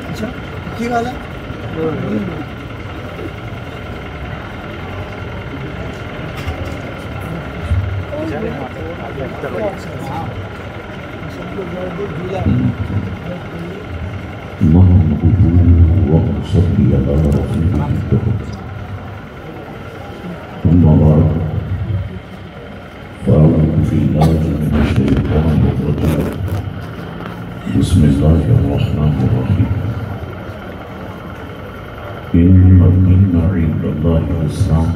اچھا کی گل ہے وصلي على رسوله الكريم ثم بعد فأعوذ بالله من الشيطان الرجيم بسم الله الرحمن الرحيم إن الدين عند الله الإسلام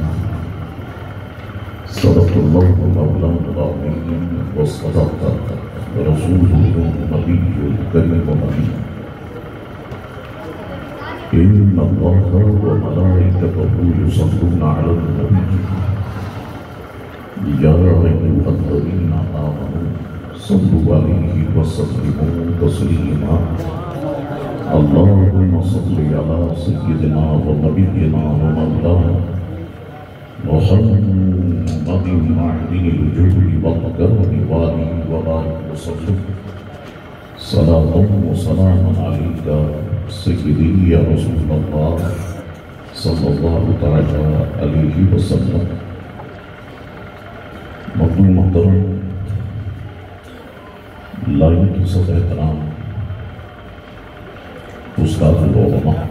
صدق الله مولانا العظيم وصدق رسوله النبي الكريم الأمين إن الله وملائكته يصلون على النبي يا أيها الذين آمنوا صلوا عليه وسلموا تسليما اللهم صل على سيدنا ونبينا ومولانا محمد معدن الجود والكرم وآله وبارك وسلم صلاة وسلاما عليك سيدي يا رسول الله صلى الله تعالى عليه وسلم مقبول محترم لائن کی صدر احترام استاد العلماء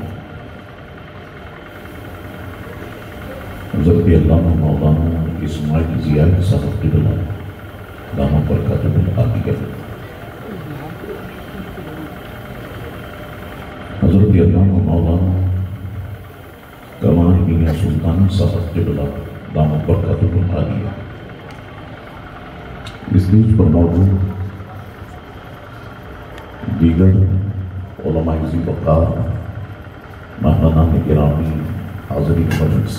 حضرت علامہ مولانا اسماعیل ضیاء صاحب قبلہ دامت برکاتہ العالیہ حضرت علامہ مولانا کمال میاں سلطان صاحب قبلہ دامت برکاتہ العالیہ اس بیچ پر موجود دیگر علماء عزیز وقار مہمانان گرامی حاضرین مجلس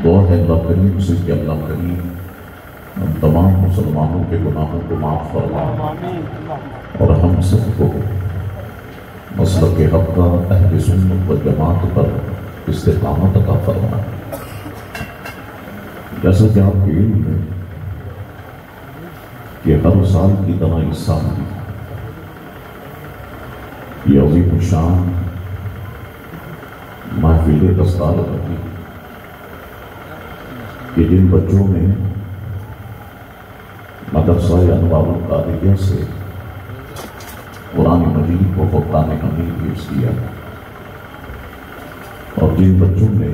دعا ہے اللہ کریم سے کہ اللہ کریم ہم تمام مسلمانوں کے گناہوں کو معاف فرمائے اور ہم سب کو مسلک حق کا اہل سنت و جماعت پر استقامت عطا فرمائے۔ جیسا کہ آپ کے علم ہے کہ ہر سال کی طرح اس سال بھی یہ عظیم الشان محفل دستار رکھی کہ جن بچوں نے مدرسہ انوار القادریہ سے قرآن مجید کو فرقان حمید پیش کیا اور جن بچوں نے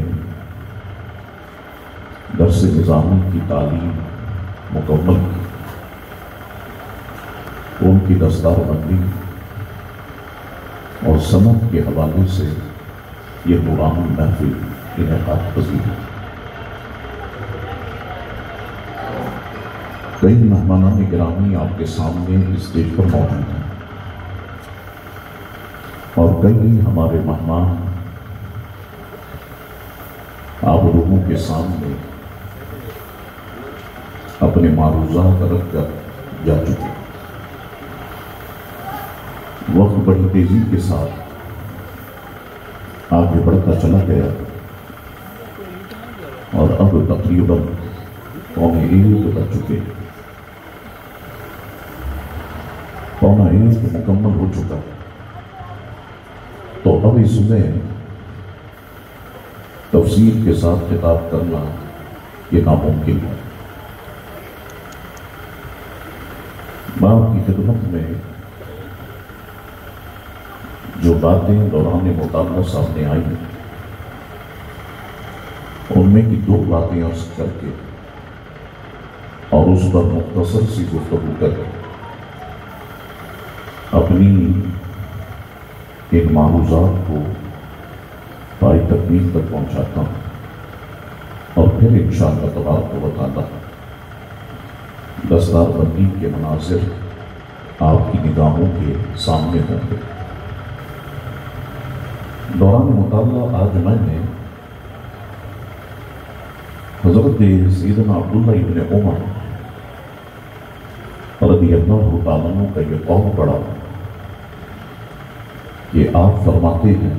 درس نظامی کی تعلیم مکمل کی ان کی دستار بندی اور سند کے حوالے سے یہ نورانی محفل انعقاد پذیر ہے۔ کئی مہمانان گرامی آپ کے سامنے اسٹیج پر موجود ہیں اور کئی ہمارے مہمان آپ لوگوں کے سامنے اپنے معروضات رکھ کر جا چکے۔ وقت بڑی تیزی کے ساتھ آگے بڑھتا چلا گیا اور اب تقریباً 1:15 بج چکے، 1:15 مکمل ہو چکا تو اب اس میں تفصیل کے ساتھ خطاب کرنا یہ ناممکن ہے۔ میں آپ کی خدمت میں جو باتیں دوران مطالعہ سامنے آئی ہیں ان میں کی 2 باتیں عرض کر کے اور اس پر مختصر سی گفتگو کر کے اپنی ان معروضات کو پائی تکمیل تک پہنچاتا ہوں اور پھر انشاءاللہ تبارک و تعالی دستار بندی کے مناظر آپ کی نگاہوں کے سامنے ہوں گے۔ دوران مطالعہ آج میں نے حضرت سیدنا عبداللہ ابن عمر رضی اللہ تعالیٰ عنہ کا یہ قول پڑھا کہ آپ فرماتے ہیں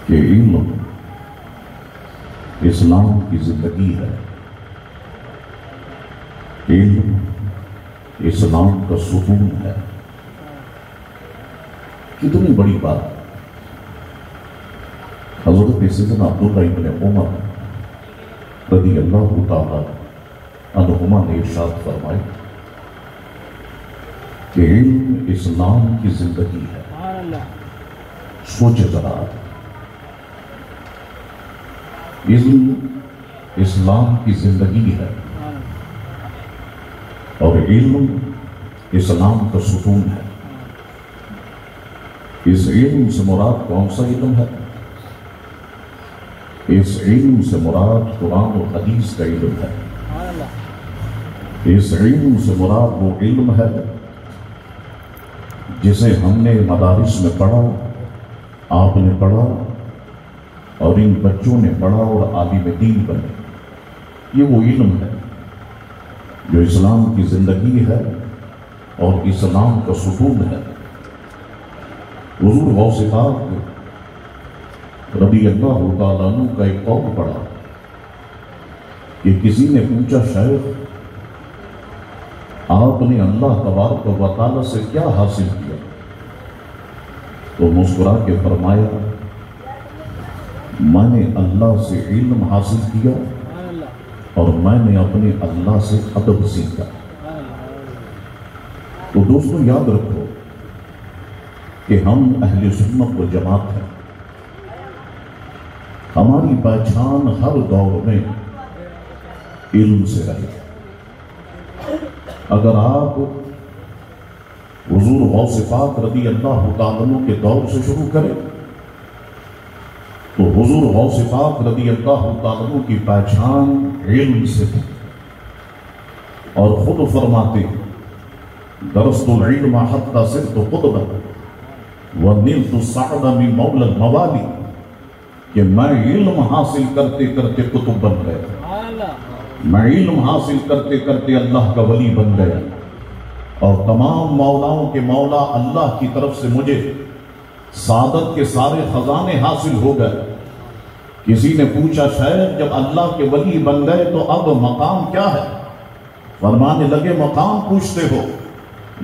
کہ علم اسلام کی زندگی ہے، علم اسلام کا ستون ہے۔ کتنی بڑی بات! حضرت سیدنا عبداللہ ابن عمر رضی اللہ تعالیٰ عنہما نے ارشاد فرمایا کہ علم اسلام کی زندگی ہے۔ سوچے ذرا، علم اسلام کی زندگی ہے اور علم اسلام کا ستون ہے۔ اس علم سے مراد کون سا علم ہے؟ اس علم سے مراد قرآن و حدیث کا علم ہے۔ اس علم سے مراد وہ علم ہے جسے ہم نے مدارس میں پڑھا، آپ نے پڑھا اور ان بچوں نے پڑھا اور عالم دین بنے۔ یہ وہ علم ہے جو اسلام کی زندگی ہے اور اسلام کا ستون ہے۔ حضور غوث پاک رضی اللہ تعالیٰ عنہ کا ایک قول پڑھا کہ کسی نے پوچھا، شیخ آپ نے اللہ تبارک و تعالیٰ سے کیا حاصل کیا؟ تو مسکرا کے فرمایا، میں نے اللہ سے علم حاصل کیا اور میں نے اپنے اللہ سے ادب سیکھا۔ تو دوستو یاد رکھو کہ ہم اہل سنت و جماعت ہیں۔ ہماری پہچان ہر دور میں علم سے رہے۔ اگر آپ حضور غوث پاک رضی اللہ تعالیٰ عنہ کے دور سے شروع کریں تو حضور غوث پاک رضی اللہ تعالیٰ عنہ کی پہچان علم سے تھی، اور خود فرماتے درست العلم حتی صرت قطبا ونلت السعد من مولا الموالی، کہ میں علم حاصل کرتے کرتے قطب بن گیا، میں علم حاصل کرتے کرتے اللہ کا ولی بن گیا، اور تمام مولاؤں کے مولا اللہ کی طرف سے مجھے سعادت کے سارے خزانے حاصل ہو گئے۔ کسی نے پوچھا، شیخ جب اللہ کے ولی بن گئے تو اب مقام کیا ہے؟ فرمانے لگے، مقام پوچھتے ہو،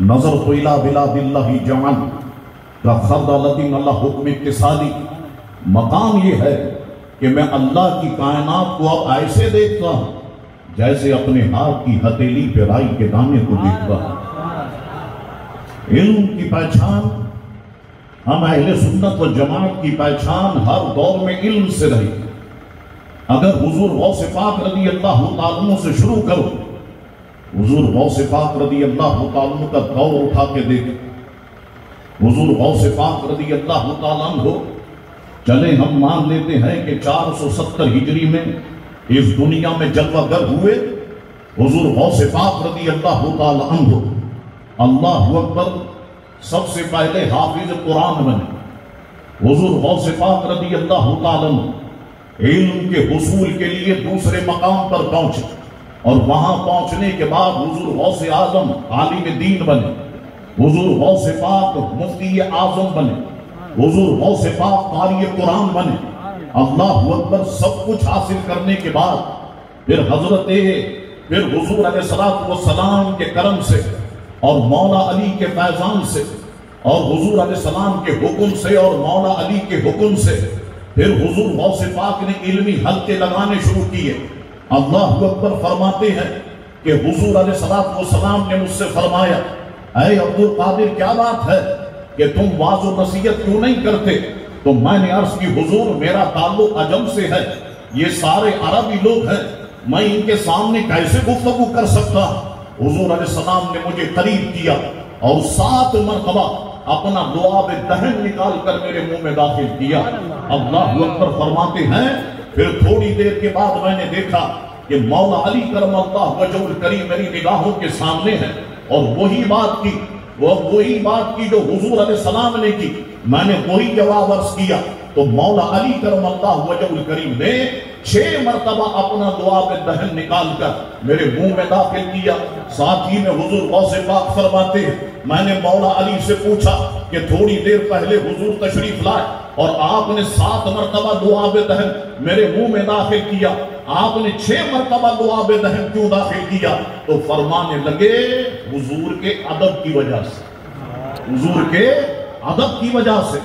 نظر تو الہ بلاد اللہ جمعن کا خردلتن اللہ حکم اتصالی، مقام یہ ہے کہ میں اللہ کی کائنات کو اب ایسے دیکھتا ہوں جیسے اپنے ہاتھ کی ہتھیلی پہ رائی کے دانے کو دیکھتا ہوں۔ علم کی پہچان، ہم اہل سنت و جماعت کی پہچان ہر دور میں علم سے رہی۔ اگر حضور غوث پاک رضی اللہ تعالیٰ عنہ سے شروع کرو، حضور غوث پاک رضی اللہ تعالیٰ عنہ کا دور اٹھا کے دیکھیں، حضور غوث پاک رضی اللہ تعالیٰ عنہ، چلیں ہم مان لیتے ہیں کہ 470 ہجری میں اس دنیا میں جلوہ گر ہوئے، حضور غوث پاک رضی اللہ تعالیٰ عنہ اللہ اکبر سب سے پہلے حافظ قرآن بنے۔ حضور غوث پاک رضی اللہ تعالیٰ عنہ علم کے حصول کے لیے دوسرے مقام پر پہنچے، اور وہاں پہنچنے کے بعد حضور غوث اعظم عالم دین بنے، حضور غوث پاک مفتی اعظم بنے، حضور غوث پاک قاری قرآن بنے۔ اللہ اکبر، سب کچھ حاصل کرنے کے بعد پھر حضور علیہ السلام کے کرم سے اور مولا علی کے فیضان سے اور حضور علیہ السلام کے حکم سے اور مولا علی کے حکم سے پھر حضور غوث پاک نے علمی حلقے لگانے شروع کیے۔ اللہ اکبر، فرماتے ہیں کہ حضور علیہ السلام نے مجھ سے فرمایا، اے عبد القادر کیا بات ہے کہ تم واعظ و نصیحت کیوں نہیں کرتے؟ تو میں نے عرض کی، حضور میرا تعلق عجم سے ہے، یہ سارے عربی لوگ ہیں، میں ان کے سامنے کیسے گفتگو کر سکتا؟ حضور علیہ السلام نے مجھے قریب کیا اور 7 مرتبہ اپنا لعاب دہن نکال کر میرے منہ میں داخل کیا۔ اللہ اکبر، فرماتے ہیں پھر تھوڑی دیر کے بعد میں نے دیکھا کہ مولا علی کرم اللہ وجہ الکریم میری نگاہوں کے سامنے ہے، اور وہی بات کی جو حضور علیہ السلام نے کی، میں نے وہی جواب عرض کیا۔ تو مولا علی کرم اللہ وجہ الکریم نے 6 مرتبہ اپنا لعاب دہن نکال کر میرے منہ میں داخل کیا۔ ساتھ ہی میں حضور غوث پاک فرماتے ہیں، میں نے مولا علی سے پوچھا کہ تھوڑی دیر پہلے حضور تشریف لائے اور آپ نے 7 مرتبہ لعاب دہن میرے منہ میں داخل کیا، آپ نے 6 مرتبہ لعاب دہن کیوں داخل کیا؟ تو فرمانے لگے حضور کے ادب کی وجہ سے، حضور کے ادب کی وجہ سے۔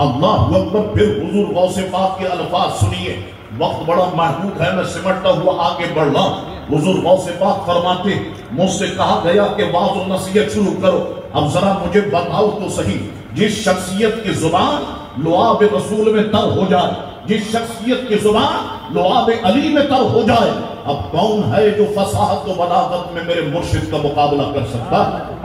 اللہ اکبر۔ پھر حضور غوث پاک کے الفاظ سنیے، وقت بڑا محدود ہے، میں سمٹتا ہوا آگے بڑھ رہا ہوں۔ حضور غوث پاک فرماتے مجھ سے کہا گیا کہ واعظ و نصیحت شروع کرو، اب ذرا مجھے بتاؤ تو صحیح، جس شخصیت کی زبان لعاب رسول میں تر ہو جائے، جس شخصیت کی زبان لعاب علی میں تر ہو جائے، اب کون ہے جو فصاحت و بلاغت میں میرے مرشد کا مقابلہ کر سکتا؟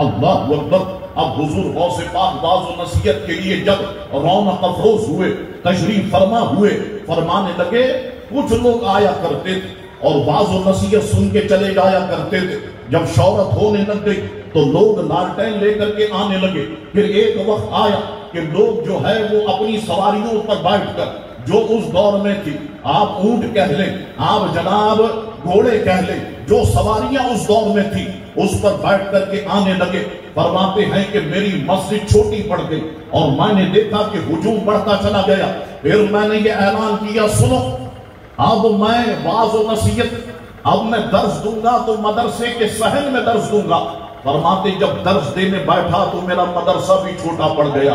اللہ اکبر۔ اب حضور غوث پاک واعظ و نصیحت کے لیے جب رونق افروز ہوئے، تشریف فرما ہوئے، فرمانے لگے کچھ لوگ آیا کرتے تھے اور واعظ و نصیحت سن کے چلے جایا کرتے تھے، جب شہرت ہونے لگ گئی تو لوگ لالٹین لے کر کے آنے لگے۔ پھر ایک وقت آیا کہ لوگ جو ہے وہ اپنی سواریوں پر بیٹھ کر، جو اس دور میں تھی، آپ اونٹ کہہ لیں، آپ جناب گھوڑے کہہ لیں، جو سواریاں اس دور میں تھی اس پر بیٹھ کر کے آنے لگے۔ فرماتے ہیں کہ میری مسجد چھوٹی پڑ گئی اور میں نے دیکھا کہ ہجوم بڑھتا چلا گیا۔ پھر میں نے یہ اعلان کیا، سنو اب میں واعظ و نصیحت، اب میں درس دوں گا تو مدرسے کے صحن میں درس دوں گا۔ فرماتے جب درس دینے بیٹھا تو میرا مدرسہ بھی چھوٹا پڑ گیا۔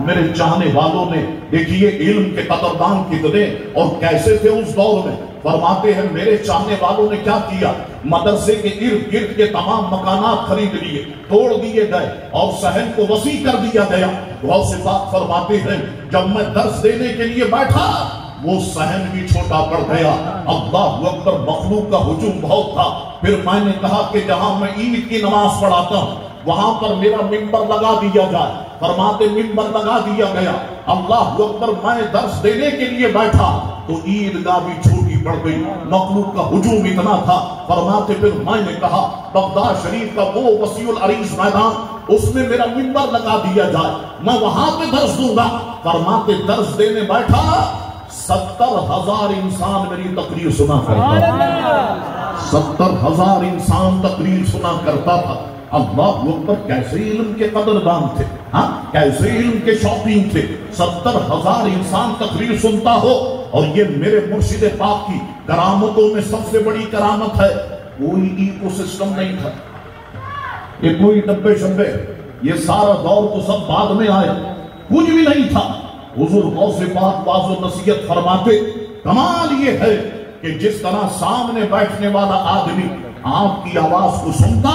میرے چاہنے والوں نے دیکھیے علم کے قدردان کتنے اور کیسے تھے اس دور میں۔ فرماتے ہیں میرے چاہنے والوں نے کیا کیا، مدرسے کے ارد گرد کے تمام مکانات خرید لیے، توڑ دیے گئے اور صحن کو وسیع کر دیا گیا۔ غوث پاک فرماتے ہیں جب میں درس دینے کے لیے بیٹھا وہ صحن بھی چھوٹا پڑ گیا۔ اللہ اکبر۔ مخلوق کا ہجوم بہت تھا۔ پھر میں نے کہا کہ جہاں میں عید کی نماز پڑھاتا ہوں وہاں پر میرا منبر لگا دیا جائے۔ فرماتے منبر لگا دیا گیا۔ اللہ اکبر۔ میں درس دینے کے لیے بیٹھا تو عیدگاہ بھی چھوٹی پڑ گئی، مخلوق کا ہجوم اتنا تھا۔ فرماتے پھر میں نے کہا بغداد شریف کا وہ وسیع العریض میدان، اس میں میرا منبر لگا دیا جائے، میں وہاں پہ درس دوں گا۔ فرماتے درس دینے بیٹھا 70,000 انسان میری تقریر سنا کرتا تھا، 70,000 انسان تقریر سنا کرتا تھا۔ اللہ اکبر۔ کیسے علم کے قدردان تھے، ہاں کیسے علم کے شوقین تھے۔ 70,000 انسان تقریر سنتا ہو اور یہ میرے مرشد پاک کی کرامتوں میں سب سے بڑی کرامت ہے، کوئی ایکو سسٹم نہیں تھا، یہ کوئی ڈبے شبے، یہ سارا دور تو سب بعد میں آیا، کچھ بھی نہیں تھا۔ حضور غوث پاک واعظ و نصیحت فرماتے کمال یہ ہے کہ جس طرح سامنے بیٹھنے والا آدمی آپ کی آواز کو سنتا،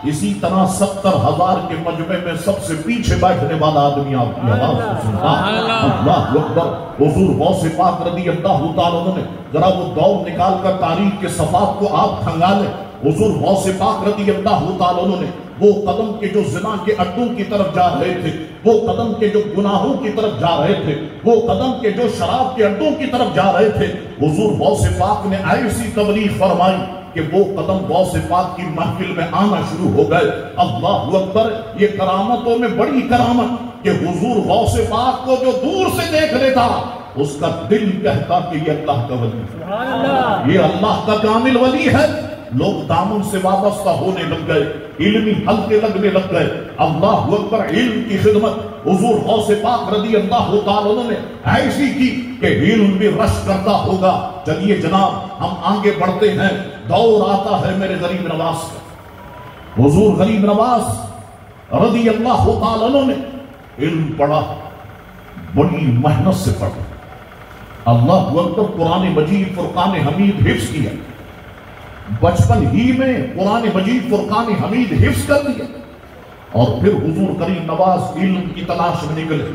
اسی طرح 70,000 کے مجمع میں سب سے پیچھے بیٹھنے والا آدمی آپ کی آواز کو سنتا۔ اللہ اکبر۔ حضور غوث پاک رضی اللہ تعالیٰ عنہ نے ذرا وہ دور نکال کر تاریخ کے صفحات کو آپ کھنگالیں۔ حضور غوث پاک رضی اللہ تعالیٰ عنہ نے وہ قدم کے جو زنا کے اڈوں کی طرف جا رہے تھے، وہ قدم کے جو گناہوں کی طرف جا رہے تھے، وہ قدم کے جو شراب کے اڈوں کی طرف جا رہے تھے، حضور غوث پاک نے ایسی تبلیغ فرمائی کہ وہ قدم غوث پاک کی محفل میں آنا شروع ہو گئے۔ اللہ اکبر۔ یہ کرامتوں میں بڑی کرامت کہ حضور غوث پاک کو جو دور سے دیکھ لیتا اس کا دل کہتا کہ یہ اللہ کا ولی ہے، یہ اللہ کا کامل ولی ہے۔ لوگ دامن سے وابستہ ہونے لگ گئے، علمی حلقے لگنے لگ گئے۔ اللہ اکبر۔ علم کی خدمت حضور غوث پاک رضی اللہ تعالیٰ عنہ نے ایسی کی کہ علم بھی رش کرتا ہوگا۔ چلیے جناب ہم آگے بڑھتے ہیں، دور آتا ہے میرے غریب نواز کا۔ حضور غریب نواز رضی اللہ تعالیٰ عنہ نے علم پڑھا، بڑی محنت سے پڑھا۔ اللہ اکبر۔ قرآن مجید فرقان حمید حفظ کیا، بچپن ہی میں قرآن مجید فرقان حمید حفظ کر لیا، اور پھر حضور غریب نواز علم کی تلاش میں نکلے۔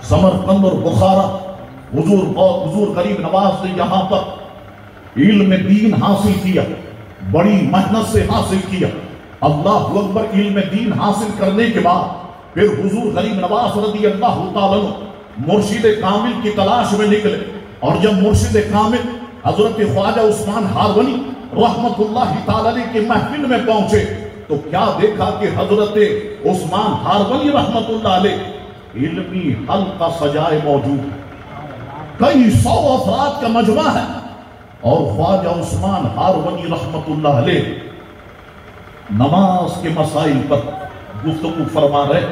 سمرقند اور بخارا حضور غریب نواز نے یہاں پر علم دین حاصل کیا، بڑی محنت سے حاصل کیا۔ اللہ اکبر۔ علم دین حاصل کرنے کے بعد پھر حضور غریب نواز رضی اللہ تعالیٰ عنہ مرشد کامل کی تلاش میں نکلے، اور جب مرشد کامل حضرت خواجہ عثمان ہارونی رحمت اللہ تعالی علیہ کی محفل میں پہنچے تو کیا دیکھا کہ حضرت عثمان ہارونی رحمت اللہ علیہ علمی حلقہ سجائے موجود ہے، کئی 100 افراد کا مجمع ہے، اور خواجہ عثمان ہارونی رحمت اللہ علیہ نماز کے مسائل پر گفتگو فرما رہے۔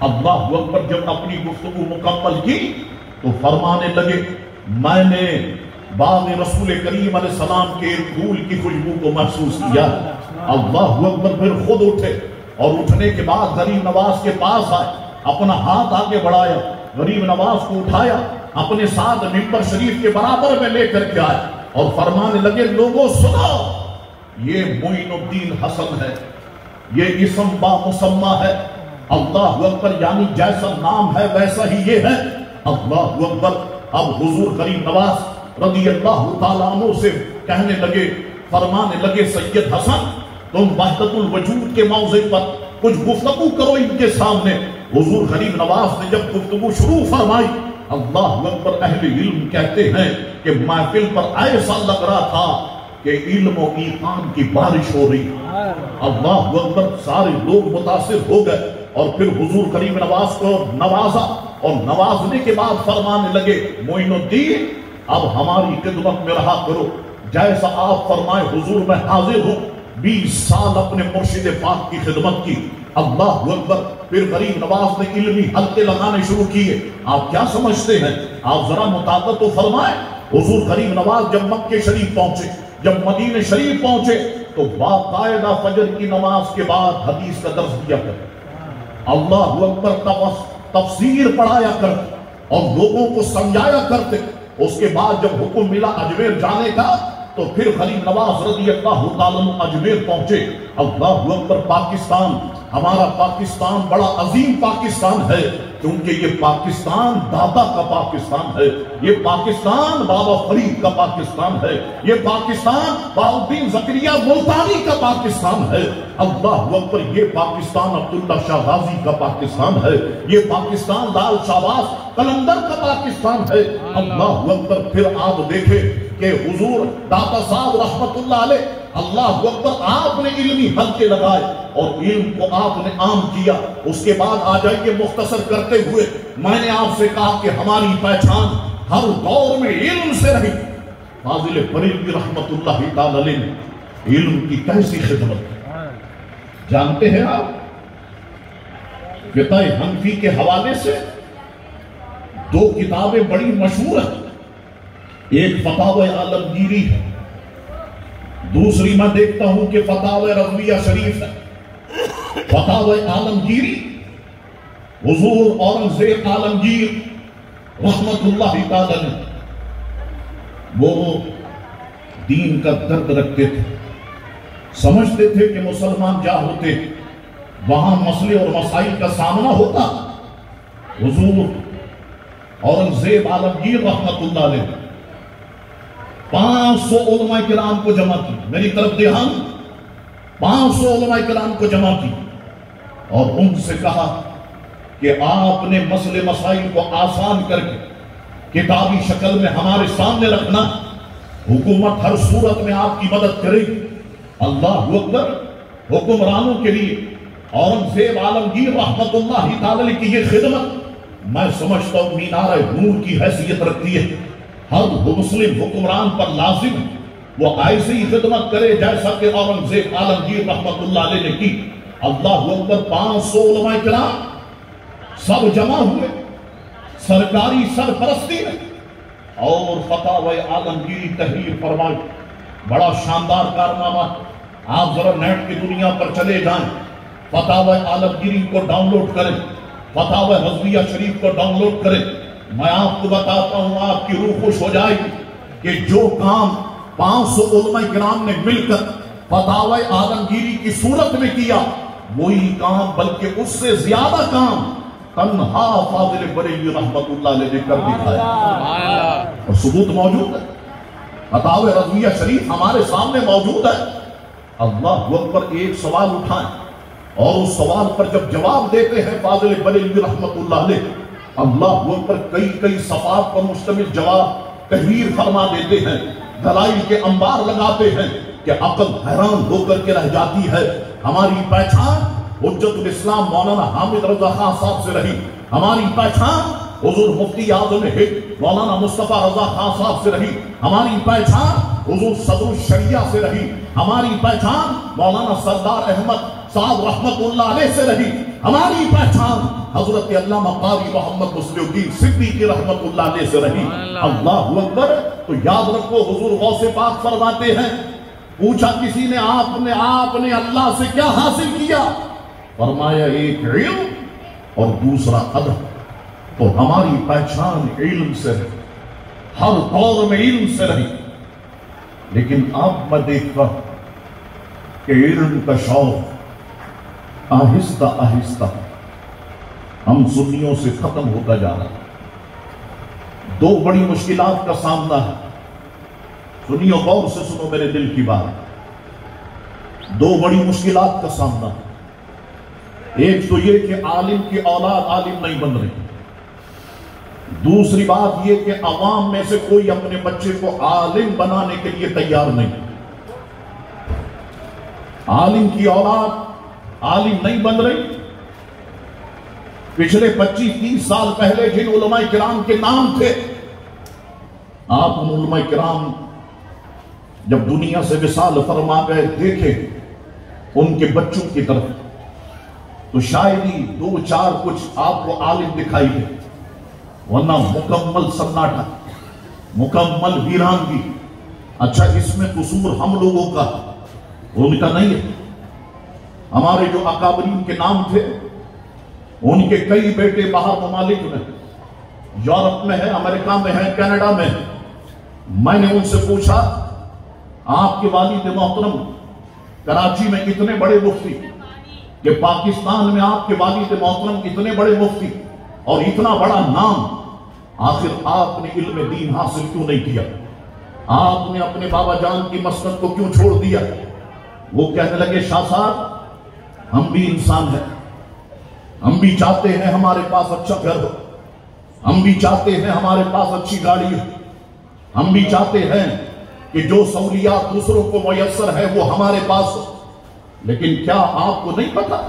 اللہ اکبر۔ جب اپنی گفتگو مکمل کی تو فرمانے لگے میں نے باغ رسول کریم علیہ السلام کے پھول کی خوشبو کو محسوس کیا. اللہ اکبر. پھر خود اٹھے اور اٹھنے کے بعد غریب نواز کے پاس آئے, اپنا ہاتھ آگے بڑھایا, غریب نواز کو اٹھایا, اپنے ساتھ ممبر شریف کے برابر میں لے کر کے آئے اور فرمانے لگے لوگوں سنو, یہ معین الدین حسن ہے, یہ اسم با مسمہ ہے. اللہ اکبر. یعنی جیسا نام ہے ویسا ہی یہ ہے. اللہ اکبر. اب حضور غریب نواز رضی اللہ تعالیٰ عنہ سے کہنے لگے, فرمانے لگے سید حسن تم وحدت الوجود کے موضوع پر کچھ گفتگو کرو ان کے سامنے. حضور غریب نواز نے جب گفتگو شروع فرمائی, اللہ اکبر, اہل علم کہتے ہیں کہ محفل پر ایسا لگ رہا تھا کہ علم و ایمان کی بارش ہو رہی. اللہ اکبر. سارے لوگ متاثر ہو گئے اور پھر حضور غریب نواز کو نوازا اور نوازنے کے بعد فرمانے لگے معین الدین اب ہماری خدمت میں رہا کرو, جیسا آپ فرمائے حضور میں حاضر ہوں. 20 سال اپنے مرشد پاک کی خدمت کی. اللہ اکبر. پھر غریب نواز نے علمی حلقے لگانے شروع کیے. آپ کیا سمجھتے ہیں؟ آپ ذرا مطابقت تو فرمائیں. حضور غریب نواز جب مکہ شریف پہنچے, جب مدینہ شریف پہنچے تو باقاعدہ فجر کی نماز کے بعد حدیث کا درس دیا کرتے, اللہ اکبر, تفسیر پڑھایا کرتے اور لوگوں کو سمجھایا کرتے. اس کے بعد جب حکم ملا اجمیر جانے کا تو پھر غریب نواز رضی اللہ تعالیٰ عنہ اجمیر پہنچے. اللہ اکبر. پاکستان, ہمارا پاکستان بڑا عظیم پاکستان ہے کیونکہ یہ پاکستان دادا کا پاکستان ہے, یہ پاکستان بابا فرید کا پاکستان ہے, یہ پاکستان بہاؤالدین زکریا ملتانی کا پاکستان ہے. اللہ اکبر. یہ پاکستان عبداللہ شاہ غازی کا پاکستان ہے, یہ پاکستان لال شہباز قلندر کا پاکستان ہے. اللہ اکبر. پھر آپ دیکھیں کہ حضور داتا صاحب رحمت اللہ علیہ, اللہ اکبر, آپ نے علمی حلقے لگائے اور علم کو آپ نے عام کیا. اس کے بعد آ جائیے مختصر کرتے ہوئے, میں نے آپ سے کہا کہ ہماری پہچان ہر دور میں علم سے رہی. فاضل بریلوی رحمت اللہ تعالی علیہ نے علم کی کیسی خدمت جانتے ہیں آپ؟ فقہ حنفی کے حوالے سے 2 کتابیں بڑی مشہور ہیں. ایک فتاوی عالمگیری ہے, دوسری میں دیکھتا ہوں کہ فتاوی رضویہ شریف ہے. فتاوی عالمگیری حضور اورنگزیب عالمگیر رحمت اللہ تعالی نے, وہ دین کا درد رکھتے تھے, سمجھتے تھے کہ مسلمان جا ہوتے وہاں مسئلے اور مسائل کا سامنا ہوتا. حضور اورنگزیب عالمگیر رحمت اللہ علیہ 500 علماء کرام کو جمع کی, میری طرف دھیان, 500 علماء کرام کو جمع کی اور ان سے کہا کہ آپ نے مسئلے مسائل کو آسان کر کے کتابی شکل میں ہمارے سامنے رکھنا, حکومت ہر صورت میں آپ کی مدد کرے گی. اللہ اکبر. حکمرانوں کے لیے اورنگزیب عالمگیر رحمت اللہ تعالی کی یہ خدمت میں سمجھتا ہوں مینار نور کی حیثیت رکھتی ہے. ہر مسلم حکمران پر لازم وہ ایسی خدمت کرے جیسا کہ اورنگزیب عالمگیر رحمت اللہ علیہ نے کی. اللہ اکبر. 500 علماء کرام سب جمع ہوئے سرکاری سرپرستی میں اور فتاوی عالمگیری تحریر فرمائی. بڑا شاندار کارنامہ. آپ ذرا نیٹ کی دنیا پر چلے جائیں, فتاوی عالمگیری کو ڈاؤن لوڈ کریں, فتاوی رضویہ شریف کو ڈاؤن لوڈ کریں. میں آپ کو بتاتا ہوں, آپ کی روح خوش ہو جائے گی کہ جو کام 500 علماء کرام نے مل کر فتاوی عالمگیری کی صورت میں کیا, وہی کام بلکہ اس سے زیادہ کام تنہا فاضل بریلوی رحمت اللہ علیہ نے کر دکھایا اور ثبوت موجود ہے. فتاوی رضویہ شریف ہمارے سامنے موجود ہے. اللہ اکبر. ایک سوال اٹھائیں اور اس سوال پر جب جواب دیتے ہیں فاضل بریلوی رحمت اللہ علیہ, اللہ اکبر, کئی صفحات پر مشتمل جواب تحریر فرما دیتے ہیں, دلائل کے انبار لگاتے ہیں کہ عقل حیران ہو کر کے رہ جاتی ہے. ہماری پہچان حجت الاسلام مولانا حامد رضا خان صاحب سے رہی, ہماری پہچان حضور مفتی اعظم ہند مولانا مصطفیٰ رضا خان صاحب سے رہی, ہماری پہچان حضور صدر الشریعہ سے رہی, ہماری پہچان مولانا سردار احمد صاحب رحمت اللہ علیہ سے رہی. ہماری پہچان حضرت علامہ قاری محمد مسلم الدین صدیقی رحمت اللہ علیہ سے رہی۔ اللہ اکبر۔ تو یاد رکھو حضور غوث پاک فرماتے ہیں، پوچھا کسی نے آپ نے اللہ سے کیا حاصل کیا؟ فرمایا ایک علم اور دوسرا ادب۔ تو ہماری پہچان علم سے رہی، ہر دور میں علم سے رہی۔ لیکن اب میں دیکھتا کہ علم کا شوق آہستہ آہستہ ہم سنیوں سے ختم ہوتا جا رہا ہے۔ دو بڑی مشکلات کا سامنا ہے، سنیوں غور سے سنو میرے دل کی بات۔ دو بڑی مشکلات کا سامنا ہے، ایک تو یہ کہ عالم کی اولاد عالم نہیں بن رہی، دوسری بات یہ کہ عوام میں سے کوئی اپنے بچے کو عالم بنانے کے لیے تیار نہیں۔ عالم کی اولاد عالم نہیں بن رہی۔ پچھلے 25-30 سال پہلے جن علماء کرام کے نام تھے، آپ ان علماء کرام جب دنیا سے وصال فرما گئے، دیکھیں ان کے بچوں کی طرف تو شاید ہی 2-4 کچھ آپ کو عالم دکھائی دے، ورنہ مکمل سناٹا، مکمل ویرانگی۔ اچھا اس میں قصور ہم لوگوں کا، ان کا نہیں ہے۔ ہمارے جو اکابرین کے نام تھے، ان کے کئی بیٹے باہر ممالک میں، یورپ میں ہے، امریکہ میں ہے، کینیڈا میں ہے۔ میں نے ان سے پوچھا آپ کے والد محترم کراچی میں اتنے بڑے مفتی، کہ پاکستان میں آپ کے والد محترم اتنے بڑے مفتی اور اتنا بڑا نام، آخر آپ نے علم دین حاصل کیوں نہیں کیا؟ آپ نے اپنے بابا جان کی مسند کو کیوں چھوڑ دیا؟ وہ کہنے لگے شاہ صاحب ہم بھی انسان ہیں، ہم بھی چاہتے ہیں ہمارے پاس اچھا گھر ہو، ہم بھی چاہتے ہیں ہمارے پاس اچھی گاڑی ہو، ہم بھی چاہتے ہیں کہ جو سہولیات دوسروں کو میسر ہے وہ ہمارے پاس ہو، لیکن کیا آپ کو نہیں پتا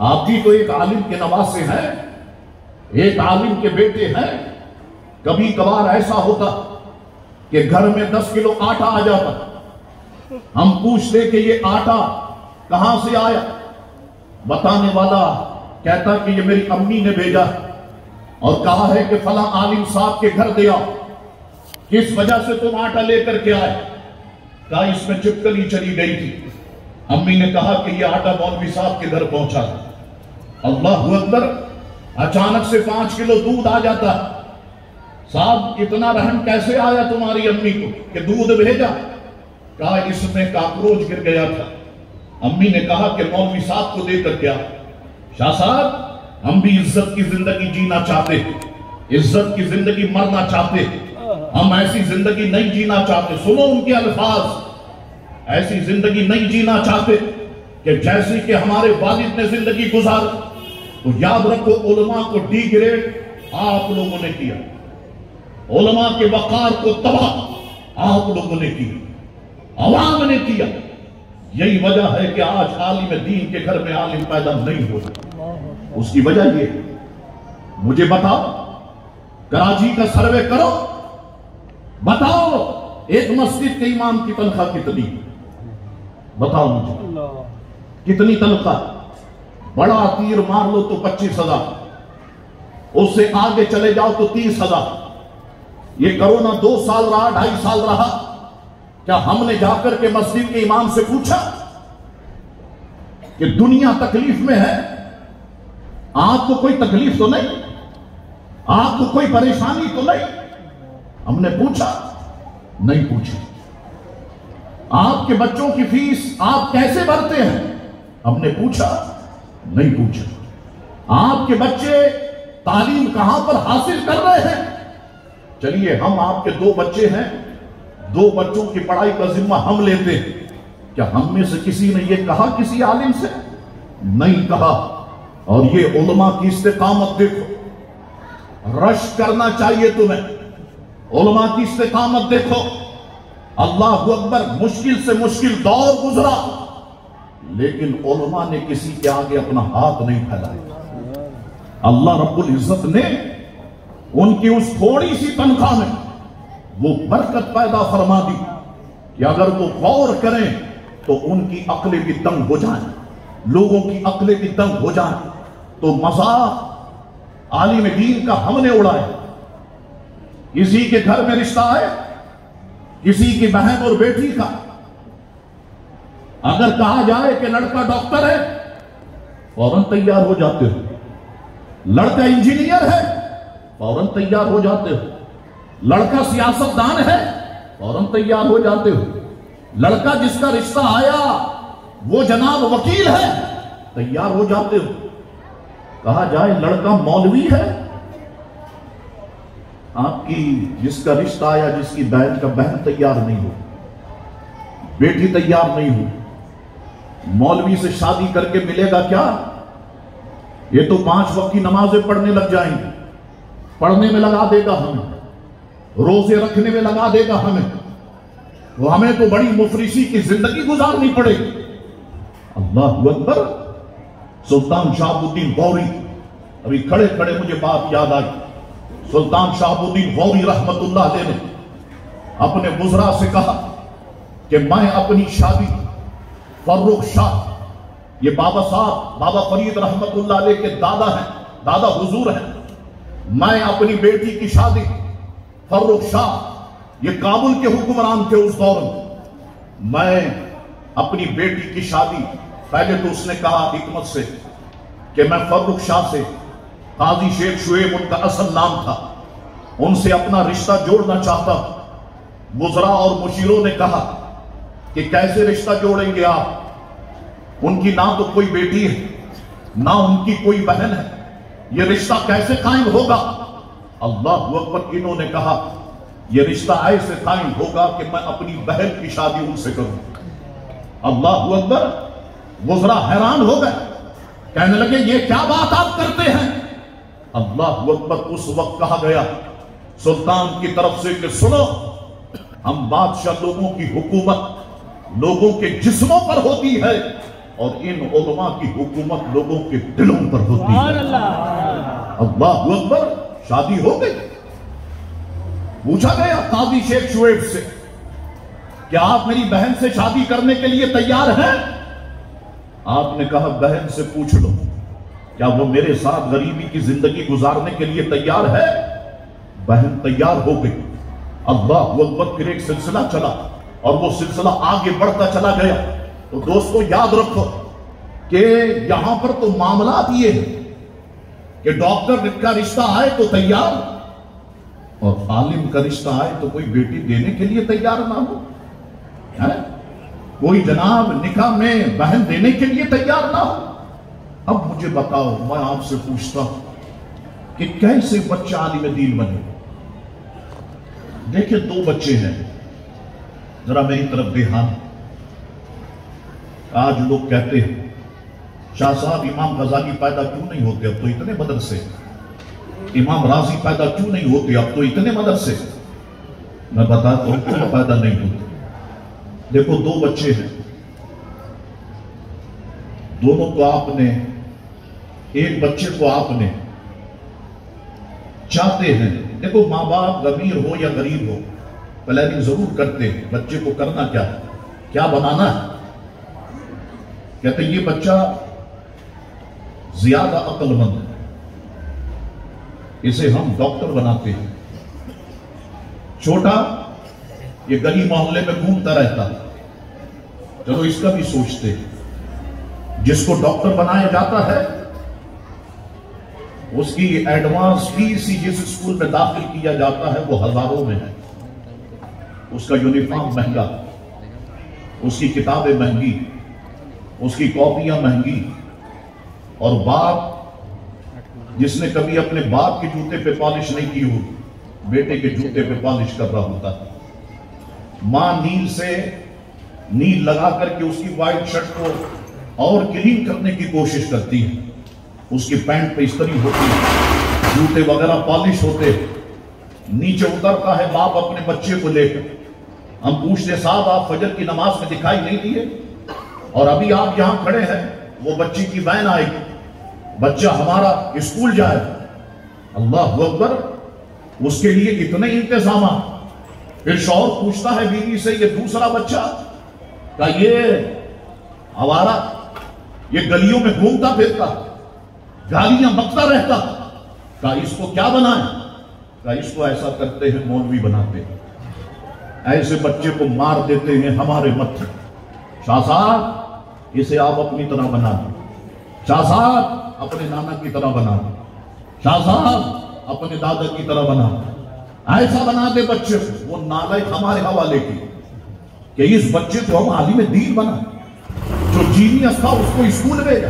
آپ بھی تو ایک عالم کے نواسے ہیں، ایک عالم کے بیٹے ہیں۔ کبھی کبھار ایسا ہوتا کہ گھر میں 10 کلو آٹا آ جاتا، ہم پوچھتے کہ یہ آٹا کہاں سے آیا؟ بتانے والا کہتا کہ یہ میری امی نے بھیجا اور کہا ہے کہ فلاں عالم صاحب کے گھر دیا، کس وجہ سے تم آٹا لے کر کے آئے؟ کہا اس میں چپکلی چلی گئی تھی۔ امی نے کہا کہ یہ آٹا مولوی صاحب کے گھر پہنچا۔ اللہ اکبر۔ اچانک سے 5 کلو دودھ آ جاتا، صاحب اتنا رحم کیسے آیا تمہاری امی کو کہ دودھ بھیجا؟ کہا اس میں کاکروچ گر گیا تھا۔ امی نے کہا کہ مولوی صاحب کو دے کر کیا؟ شاہ صاحب ہم بھی عزت کی زندگی جینا چاہتے، عزت کی زندگی مرنا چاہتے، ہم ایسی زندگی نہیں جینا چاہتے۔ سنو ان کے الفاظ، ایسی زندگی نہیں جینا چاہتے کہ جیسی کہ ہمارے والد نے زندگی گزار۔ تو یاد رکھو علماء کو ڈی گریڈ آپ لوگوں نے کیا، علماء کے وقار کو تباہ آپ لوگوں نے کیا، عوام نے کیا۔ یہی وجہ ہے کہ آج عالم دین کے گھر میں عالم پیدا نہیں ہو رہا۔ اس کی وجہ یہ، مجھے بتاؤ کراچی کا سروے کرو، بتاؤ ایک مسجد کے امام کی تنخواہ کتنی؟ بتاؤ مجھے کتنی تنخواہ؟ بڑا تیر مار لو تو 25,000، اس سے آگے چلے جاؤ تو 30,000۔ یہ کرونا 2 سال رہا، 2.5 سال رہا، کیا ہم نے جا کر کے مسجد کے امام سے پوچھا کہ دنیا تکلیف میں ہے، آپ کو کوئی تکلیف تو نہیں، آپ کو کوئی پریشانی تو نہیں؟ ہم نے پوچھا؟ نہیں پوچھا۔ آپ کے بچوں کی فیس آپ کیسے بھرتے ہیں؟ ہم نے پوچھا؟ نہیں پوچھا۔ آپ کے بچے تعلیم کہاں پر حاصل کر رہے ہیں؟ چلیے ہم آپ کے 2 بچے ہیں، 2 بچوں کی پڑھائی کا ذمہ ہم لیتے ہیں، کیا ہم میں سے کسی نے یہ کہا کسی عالم سے؟ نہیں کہا۔ اور یہ علماء کی استقامت دیکھو، رشک کرنا چاہیے تمہیں، علماء کی استقامت دیکھو۔ اللہ اکبر، مشکل سے مشکل دور گزرا، لیکن علماء نے کسی کے آگے اپنا ہاتھ نہیں پھیلایا۔ اللہ رب العزت نے ان کی اس تھوڑی سی تنخواہ میں وہ برکت پیدا فرما دی کہ اگر وہ غور کریں تو ان کی عقلیں بھی تنگ ہو جائیں۔ لوگوں کی عقلیں بھی دنگ ہو جائیں تو مذاق عالم دین کا ہم نے اڑایا. کسی کے گھر میں رشتہ ہے کسی کی بہن اور بیٹی کا, اگر کہا جائے کہ لڑکا ڈاکٹر ہے فوراً تیار ہو جاتے ہو, لڑکا انجینئر ہے فوراً تیار ہو جاتے ہو, لڑکا سیاستدان ہے فوراً تیار ہو جاتے ہو, لڑکا جس کا رشتہ آیا وہ جناب وکیل ہے تیار ہو جاتے ہو. کہا جائے لڑکا مولوی ہے, آپ کی جس کا رشتہ آیا جس کی بہن کا بہن تیار نہیں ہو, بیٹی تیار نہیں ہو, مولوی سے شادی کر کے ملے گا کیا؟ یہ تو 5 وقت کی نمازیں پڑھنے لگ جائیں گے, پڑھنے میں لگا دے گا ہمیں, روزے رکھنے میں لگا دے گا ہمیں, وہ ہمیں تو بڑی مفلسی کی زندگی گزارنی پڑے گی. اللہ اکبر. سلطان شہاب الدین غوری, ابھی کھڑے کھڑے مجھے بات یاد آئی, سلطان شہاب الدین غوری رحمت اللہ علیہ نے اپنے وزراء سے کہا کہ میں اپنی شادی فرخ شاہ, یہ بابا صاحب بابا فرید رحمت اللہ علیہ کے دادا ہیں, دادا حضور ہیں, میں اپنی بیٹی کی شادی فرخ شاہ, یہ کابل کے حکمران تھے اس دور میں اپنی بیٹی کی شادی, پہلے تو اس نے کہا حکمت سے کہ میں فرخ شاہ سے, قاضی شیخ شعیب ان کا اصل نام تھا, ان سے اپنا رشتہ جوڑنا چاہتا ہوں. وزراء اور مشیروں نے کہا کہ کیسے رشتہ جوڑیں گے آپ, ان کی نہ تو کوئی بیٹی ہے نہ ان کی کوئی بہن ہے, یہ رشتہ کیسے قائم ہوگا؟ اللہ اکبر. انہوں نے کہا یہ رشتہ ایسے قائم ہوگا کہ میں اپنی بہن کی شادی ان سے کروں. اللہ اکبر. وزراء حیران ہو گئے, کہنے لگے یہ کیا بات آپ کرتے ہیں؟ اللہ اکبر. اس وقت کہا گیا سلطان کی طرف سے کہ سنو, ہم بادشاہ لوگوں کی حکومت لوگوں کے جسموں پر ہوتی ہے اور ان علماء کی حکومت لوگوں کے دلوں پر ہوتی ہے. اللہ اکبر. شادی ہو گئی. پوچھا گیا قاضی شیخ شعیب سے کہ آپ میری بہن سے شادی کرنے کے لیے تیار ہیں؟ آپ نے کہا بہن سے پوچھ لو کیا وہ میرے ساتھ غریبی کی زندگی گزارنے کے لیے تیار ہے؟ بہن تیار ہو گئی. اللہ اکبر. پھر ایک سلسلہ چلا اور وہ سلسلہ آگے بڑھتا چلا گیا. تو دوستو یاد رکھو کہ یہاں پر تو معاملات یہ ہیں کہ ڈاکٹر کا رشتہ آئے تو تیار, اور عالم کا رشتہ آئے تو کوئی بیٹی دینے کے لیے تیار نہ ہو, کوئی جناب نکاح میں بہن دینے کے لیے تیار نہ ہو. اب مجھے بتاؤ, میں آپ سے پوچھتا ہوں کہ کیسے بچہ عالم دین بنے؟ دیکھیں 2 بچے ہیں, ذرا میری طرف دھیان. آج لوگ کہتے ہیں شاہ صاحب امام غزالی پیدا کیوں نہیں ہوتے, اب تو اتنے مدرسے, امام راضی پیدا کیوں نہیں ہوتے, اب تو اتنے مدرسے. میں بتاتا ہوں کیوں پیدا نہیں ہوتے. دیکھو 2 بچے ہیں, دونوں کو آپ نے, ایک بچے کو آپ نے چاہتے ہیں, دیکھو ماں باپ امیر ہو یا غریب ہو پلاننگ ضرور کرتے ہیں بچے کو کرنا کیا ہے, کیا بنانا ہے. کہتے ہیں یہ بچہ زیادہ عقل مند ہے, اسے ہم ڈاکٹر بناتے ہیں. چھوٹا یہ گلی محلے میں گھومتا رہتا, چلو اس کا بھی سوچتے ہیں. جس کو ڈاکٹر بنایا جاتا ہے اس کی ایڈوانس فیس ہی جس اسکول میں داخل کیا جاتا ہے وہ ہزاروں میں ہے. اس کا یونیفارم مہنگا, اس کی کتابیں مہنگی, اس کی کاپیاں مہنگی, اور باپ جس نے کبھی اپنے باپ کے جوتے پہ پالش نہیں کی ہو بیٹے کے جوتے پہ پالش کر رہا ہوتا ہے. ماں نیل لگا کر کے اس کی وائٹ شرٹ کو اور کلین کرنے کی کوشش کرتی ہے, اس کی پینٹ پہ استری ہوتی ہے, جوتے وغیرہ پالش ہوتے, نیچے اترتا ہے باپ اپنے بچے کو لے کر. ہم پوچھتے صاحب آپ فجر کی نماز میں دکھائی نہیں دیے, اور ابھی آپ یہاں کھڑے ہیں, وہ بچے کی وین آئے گی, بچہ ہمارا اسکول جائے. اللہ اکبر. اس کے لیے اتنے انتظامات. پھر شوہر پوچھتا ہے بیوی سے یہ دوسرا بچہ کا یہ آوارہ یہ گلیوں میں گھومتا پھرتا، گالیاں بکتا رہتا، کہا اس کو کیا بنائیں؟ کہا اس کو ایسا کرتے ہیں مولوی بناتے ہیں، ایسے بچے کو مار دیتے ہیں ہمارے متھے۔ شاہ صاحب اسے آپ اپنی طرح بنا دیں، شاہ صاحب اپنے نانا کی طرح بنا دیں، شاہ صاحب اپنے دادا کی طرح بنا دیں، ایسا بنا دے بچے کو۔ وہ نالائق ہمارے حوالے کی کہ اس بچے کو ہم عالم دین بنا، جو جینیس تھا اس کو اسکول بھیجا،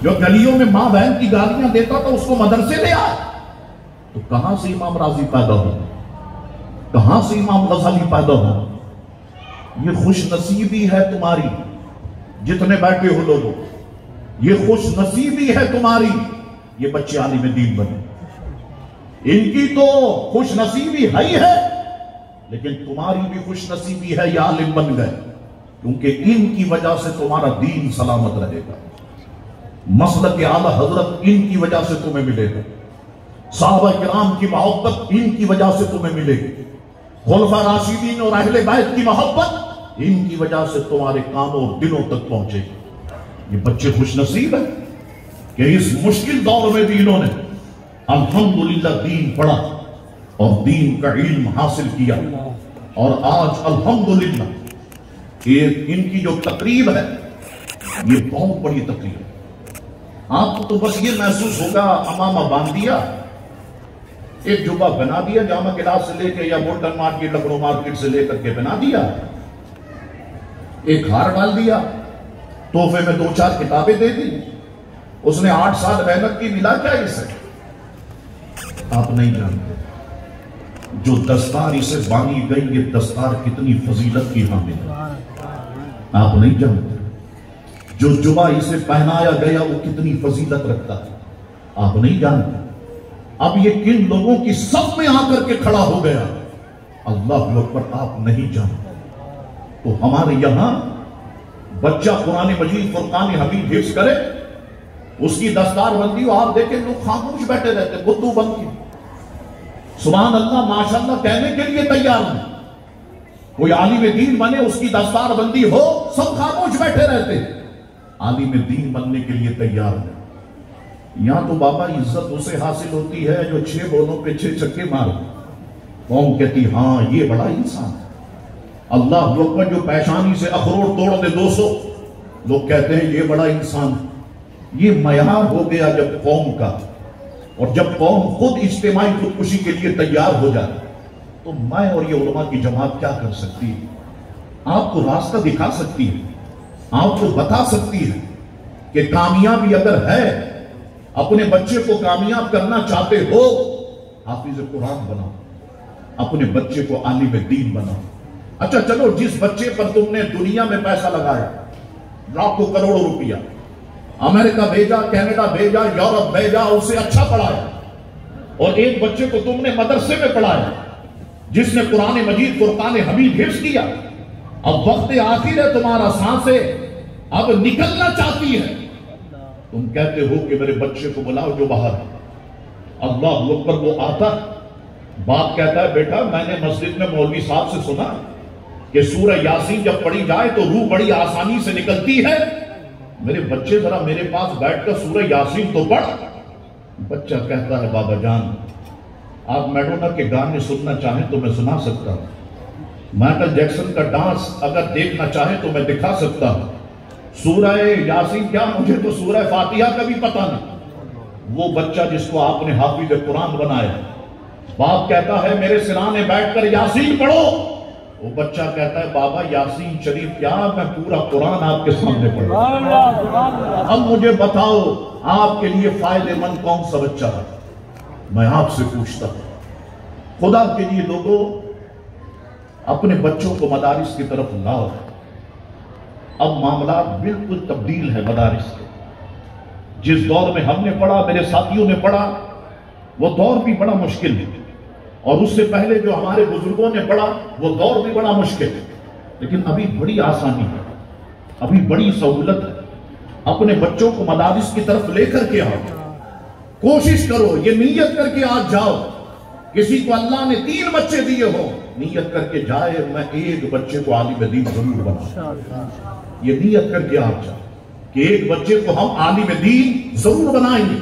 جو گلیوں میں ماں بہن کی گالیاں دیتا تھا اس کو مدرسے لے آیا۔ تو کہاں سے امام راضی پیدا ہو، کہاں سے امام غزالی پیدا ہو؟ یہ خوش نصیبی ہے تمہاری جتنے بیٹھے ہو لوگوں، یہ خوش نصیبی ہے تمہاری یہ بچے عالم دین بنے۔ ان کی تو خوش نصیبی ہے ہی ہے، لیکن تمہاری بھی خوش نصیبی ہے یہ عالم بن گئے، کیونکہ ان کی وجہ سے تمہارا دین سلامت رہے گا، مسلک اعلیٰ حضرت ان کی وجہ سے تمہیں ملے گا، صحابہ کرام کی محبت ان کی وجہ سے تمہیں ملے گی، خلفاء راشدین اور اہل بیت کی محبت ان کی وجہ سے تمہارے کانوں اور دلوں تک پہنچے گی۔ یہ بچے خوش نصیب ہیں کہ اس مشکل دور میں بھی انہوں نے الحمدللہ دین پڑھا اور دین کا علم حاصل کیا، اور آج الحمدللہ ان کی جو تقریب ہے یہ بہت بڑی تقریب ہے۔ آپ کو تو بس یہ محسوس ہوگا امامہ باندھ دیا، ایک جبہ بنا دیا جامع کلاس سے لے کے یا بولٹن مارکیٹ لکھنؤ مارکیٹ سے لے کر کے بنا دیا، ایک ہار ڈال دیا، تحفے میں 2-4 کتابیں دے دی، اس نے 8 سال محنت کی، ملا کیا اسے؟ آپ نہیں جانتے جو دستار اسے باندھی گئی یہ دستار کتنی فضیلت کی حامل ہے، آپ نہیں جانتے جو جبہ اسے پہنایا گیا وہ کتنی فضیلت رکھتا ہے، آپ نہیں جانتے۔ اب یہ کن لوگوں کی صف میں آ کر کے کھڑا ہو گیا، اللہ اکبر، آپ نہیں جانتے۔ تو ہمارے یہاں بچہ قرآن مجید فرقان حمید حفظ کرے، اس کی دستار بندی ہو، آپ دیکھیں لوگ خاموش بیٹھے رہتے، بدو بند کی سبحان اللہ ماشاءاللہ کہنے کے لیے تیار نہیں۔ کوئی عالم دین بنے، اس کی دستار بندی ہو، سب خاموش بیٹھے رہتے، عالم دین بننے کے لیے تیار نہیں۔ یہاں تو بابا عزت اسے حاصل ہوتی ہے جو 6 بولوں پہ 6 چھکے مارے، قوم کہتی ہاں یہ بڑا انسان ہے۔ اللہ اکبر، جو پیشانی سے اخروٹ توڑ دے 200، لوگ کہتے ہیں یہ بڑا انسان ہے۔ یہ معیار ہو گیا جب قوم کا، اور جب قوم خود اجتماعی خودکشی کے لیے تیار ہو جائے تو میں اور یہ علماء کی جماعت کیا کر سکتی ہے؟ آپ کو راستہ دکھا سکتی ہے، آپ کو بتا سکتی ہے کہ کامیابی اگر ہے، اپنے بچے کو کامیاب کرنا چاہتے ہو، حافظ قرآن بناؤ، اپنے بچے کو عالم دین بناؤ۔ اچھا چلو، جس بچے پر تم نے دنیا میں پیسہ لگایا، لاکھوں کروڑوں روپیہ، امریکہ بھیجا، کینیڈا بھیجا، یورپ بھیجا، اسے اچھا پڑھایا، اور ایک بچے کو تم نے مدرسے میں پڑھایا جس نے قرآن مجید فرقان حمید حفظ کیا، اب وقت آخر ہے، تمہارا سانسیں اب نکلنا چاہتی ہے، تم کہتے ہو کہ میرے بچے کو بلاؤ جو باہر ہے۔ اللہ اکبر، وہ آتا، باپ کہتا ہے بیٹا میں نے مسجد میں مولوی صاحب سے سنا کہ سورہ یاسین جب پڑھی جائے تو روح بڑی آسانی سے نکلتی ہے، میرے بچے ذرا میرے پاس بیٹھ کر سورہ یاسین تو پڑھ۔ بچہ کہتا ہے بابا جان آپ میڈونا کے گانے سننا چاہیں تو میں سنا سکتا ہوں، مائیکل جیکسن کا ڈانس اگر دیکھنا چاہیں تو میں دکھا سکتا ہوں، سورہ یاسین کیا مجھے تو سورہ فاتحہ کا بھی پتہ نہیں۔ وہ بچہ جس کو آپ نے حافظ قرآن بنایا، باپ کہتا ہے میرے سرانے بیٹھ کر یاسین پڑھو، وہ بچہ کہتا ہے بابا یاسین شریف کیا، میں پورا قرآن آپ کے سامنے پڑھوں۔ اب مجھے بتاؤ آپ کے لیے فائدہ مند کون سا بچہ ہے؟ میں آپ سے پوچھتا ہوں، خدا کے لیے لوگوں اپنے بچوں کو مدارس کی طرف لاؤ۔ اب معاملات بالکل تبدیل ہے مدارس کے، جس دور میں ہم نے پڑھا، میرے ساتھیوں نے پڑھا، وہ دور بھی بڑا مشکل ہے، اور اس سے پہلے جو ہمارے بزرگوں نے پڑھا وہ دور بھی بڑا مشکل ہے، لیکن ابھی بڑی آسانی ہے، ابھی بڑی سہولت ہے۔ اپنے بچوں کو مدارس کی طرف لے کر کے آؤ، کوشش کرو، یہ نیت کر کے آج جاؤ، کسی کو اللہ نے 3 بچے دیے ہو، نیت کر کے جائے میں 1 بچے کو عالم دین ضرور بنا، یہ نیت کر کے آج جاؤ۔ کہ ایک بچے کو ہم عالم دین ضرور بنائیں گے،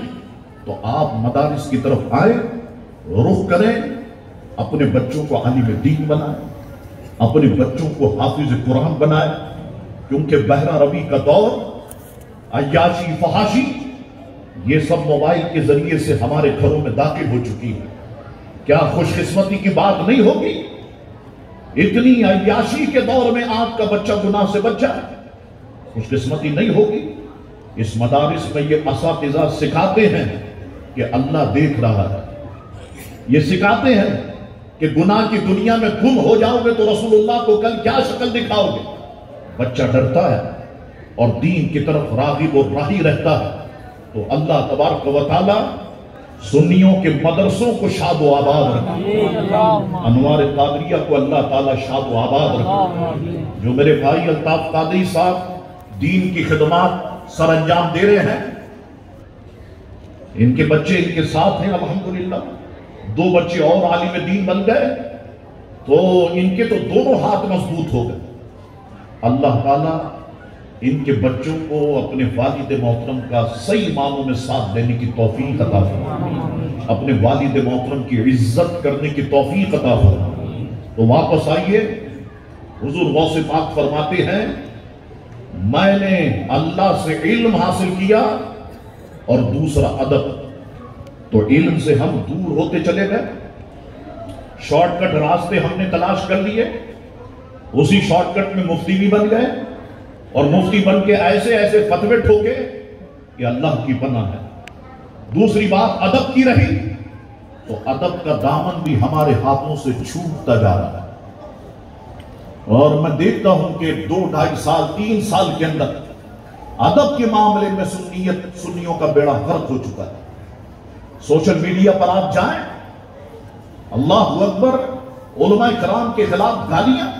تو آپ مدارس کی طرف آئے، رخ کریں، اپنے بچوں کو عالم دین بنائیں، اپنے بچوں کو حافظ قرآن بنائیں، کیونکہ بحرہ روی کا دور، عیاشی فحاشی، یہ سب موبائل کے ذریعے سے ہمارے گھروں میں داخل ہو چکی ہے۔ کیا خوش قسمتی کی بات نہیں ہوگی؟ اتنی عیاشی کے دور میں آپ کا بچہ گناہ سے بچ جائے، خوش قسمتی نہیں ہوگی؟ اس مدارس میں یہ اساتذہ سکھاتے ہیں کہ اللہ دیکھ رہا ہے، یہ سکھاتے ہیں کہ گناہ کی دنیا میں گم ہو جاؤ گے تو رسول اللہ کو کل کیا شکل دکھاؤ گے؟ بچہ ڈرتا ہے اور دین کی طرف راغب اور راہی رہتا ہے، تو اللہ تبارک و تعالی سنیوں کے مدرسوں کو شاد و آباد رکھے، انوار قادریہ کو اللہ تعالی شاد و آباد رکھے۔ جو میرے بھائی الطاف قادری صاحب دین کی خدمات سر انجام دے رہے ہیں، ان کے بچے ان کے ساتھ ہیں الحمدللہ، 2 بچے اور عالم دین بن گئے، تو ان کے تو دونوں ہاتھ مضبوط ہو گئے۔ اللہ تعالیٰ ان کے بچوں کو اپنے والد محترم کا صحیح معنوں میں ساتھ دینے کی توفیق عطا فرمائے، اپنے والد محترم کی عزت کرنے کی توفیق عطا فرمائے۔ تو واپس آئیے، حضور غوث پاک فرماتے ہیں میں نے اللہ سے علم حاصل کیا اور دوسرا ادب، تو علم سے ہم دور ہوتے چلے گئے، شارٹ کٹ راستے ہم نے تلاش کر لیے، اسی شارٹ کٹ میں مفتی بھی بن گئے، اور مفتی بن کے ایسے ایسے فتوے ٹھوکے کہ اللہ کی پناہ ہے۔ دوسری بات ادب کی رہی، تو ادب کا دامن بھی ہمارے ہاتھوں سے چھوٹتا جا رہا ہے، اور میں دیکھتا ہوں کہ 2 ڈھائی سال 3 سال کے اندر ادب کے معاملے میں سنیوں کا بیڑا غرق ہو چکا ہے۔ سوشل میڈیا پر آپ جائیں، اللہ اکبر، علماء کرام کے خلاف گالیاں،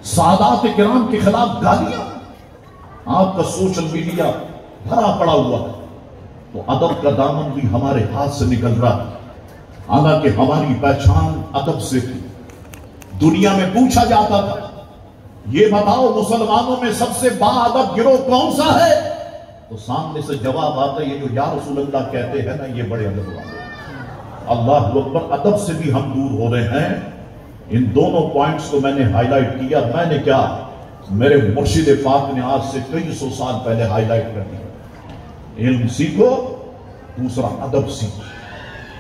سادات کرام کے خلاف گالیاں، آپ کا سوشل میڈیا بھرا پڑا ہوا ہے، تو ادب کا دامن بھی ہمارے ہاتھ سے نکل رہا ہے۔ حالانکہ ہماری پہچان ادب سے تھی۔ دنیا میں پوچھا جاتا تھا یہ بتاؤ مسلمانوں میں سب سے با ادب گروہ کون سا ہے، تو سامنے سے جواب آتا ہے یہ جو یا رسول اللہ کہتے ہیں نا، یہ بڑے ادب والے۔ اللہ اکبر، ادب سے بھی ہم دور ہو رہے ہیں۔ ان دونوں پوائنٹس کو میں نے ہائی لائٹ کیا، میں نے کیا، میرے مرشد پاک نے آج سے کئی 100 سال پہلے ہائی لائٹ کر دیا۔ علم سیکھو، دوسرا ادب سیکھو،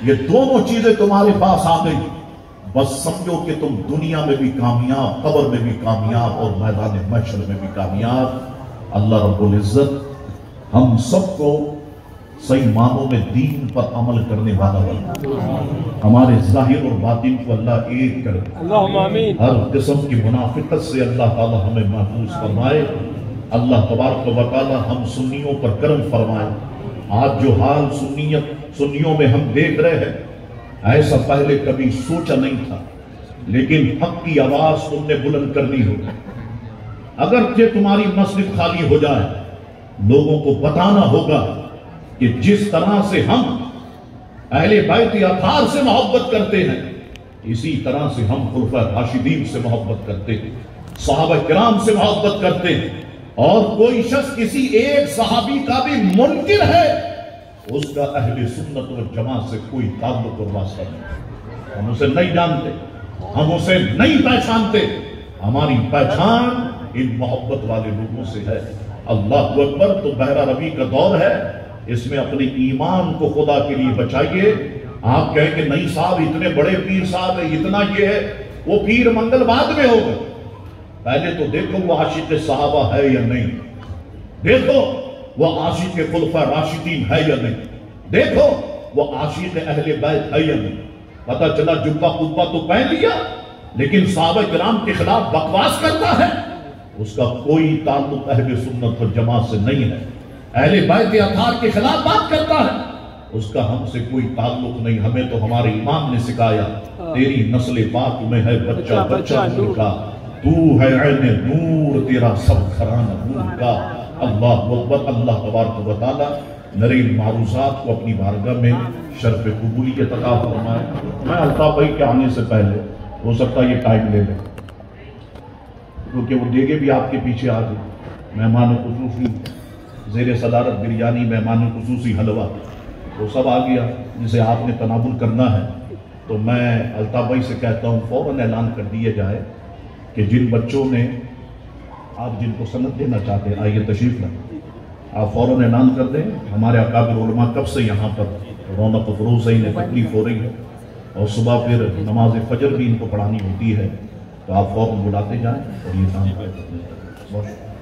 یہ دونوں چیزیں تمہارے پاس آ گئی، بس سمجھو کہ تم دنیا میں بھی کامیاب، قبر میں بھی کامیاب، اور میدان محشر میں بھی کامیاب۔ اللہ رب العزت ہم سب کو صحیح معنوں میں دین پر عمل کرنے والا بنا، ہمارے ظاہر اور باطن کو اللہ ایک کرے، اللہم آمین۔ ہر قسم کی منافقت سے اللہ تعالی ہمیں محفوظ فرمائے۔ اللہ تبارک و تعالی ہم سنیوں پر کرم فرمائے۔ آج جو حال سنیوں میں ہم دیکھ رہے ہیں، ایسا پہلے کبھی سوچا نہیں تھا، لیکن حق کی آواز تم نے بلند کرنی ہوگی۔ اگرچہ تمہاری مسجد خالی ہو جائے، لوگوں کو بتانا ہوگا کہ جس طرح سے ہم اہل بیت اطہار سے محبت کرتے ہیں، اسی طرح سے ہم خلفائے راشدین سے محبت کرتے ہیں، صحابہ کرام سے محبت کرتے ہیں، اور کوئی شخص کسی ایک صحابی کا بھی منکر ہے، اس کا اہل سنت و جماعت سے کوئی تعلق اور واسطہ نہیں۔ ہم اسے نہیں جانتے، ہم اسے نہیں پہچانتے، ہماری پہچان ان محبت والے لوگوں سے ہے۔ اللہ اکبر، تو بحرہ روی کا دور ہے، اس میں اپنے ایمان کو خدا کے لیے بچائیے۔ آپ کہیں کہ نہیں صاحب اتنے بڑے پیر صاحب ہیں، اتنا یہ ہے، وہ پیر منگل بعد میں ہوگا، پہلے تو دیکھو وہ عاشق صحابہ ہے یا نہیں، دیکھو وہ عاشق خلفائے راشدین ہے یا نہیں، دیکھو وہ عاشق اہل بیت ہے یا نہیں۔ پتہ چلا جبہ قبہ تو پہن لیا، لیکن صحابہ کرام کے خلاف بکواس کرتا ہے، اس کا کوئی تعلق اہل سنت و جماعت سے نہیں ہے۔ اہل بیت اطہار کے خلاف بات کرتا ہے، اس کا ہم سے کوئی تعلق نہیں۔ ہمیں تو ہمارے امام نے سکھایا تیری نسل پاک میں ہے بچہ بچہ نور کا، تو ہے عین نور تیرا سب گھرانہ نور کا۔ اللہ اکبر۔ اللہ تبارک و تعالی میرے ان معروضات کو اپنی بارگاہ میں شرف قبولیت عطا فرمائے۔ میں الطاف بھائی کے آنے سے پہلے ہو سکتا ہے یہ ٹائم لے لیں، کیونکہ وہ دیگے بھی آپ کے پیچھے آ گئے، مہمان خصوصی زیر صدارت بریانی، مہمان خصوصی حلوہ، وہ سب آ گیا جسے آپ نے تناول کرنا ہے۔ تو میں الطاف بھائی سے کہتا ہوں فوراً اعلان کر دیا جائے کہ جن بچوں نے، آپ جن کو سند دینا چاہتے ہیں آئیے تشریف لائیں، آپ فوراً اعلان کر دیں۔ ہمارے اکابر علماء کب سے یہاں پر رونق افروز ہے، انہیں تکلیف ہو رہی ہے، اور صبح پھر نماز فجر بھی ان کو پڑھانی ہوتی ہے، تو آپ فوراً بلاتے جائیں اور یہ کام کریں۔ بہت شکریہ۔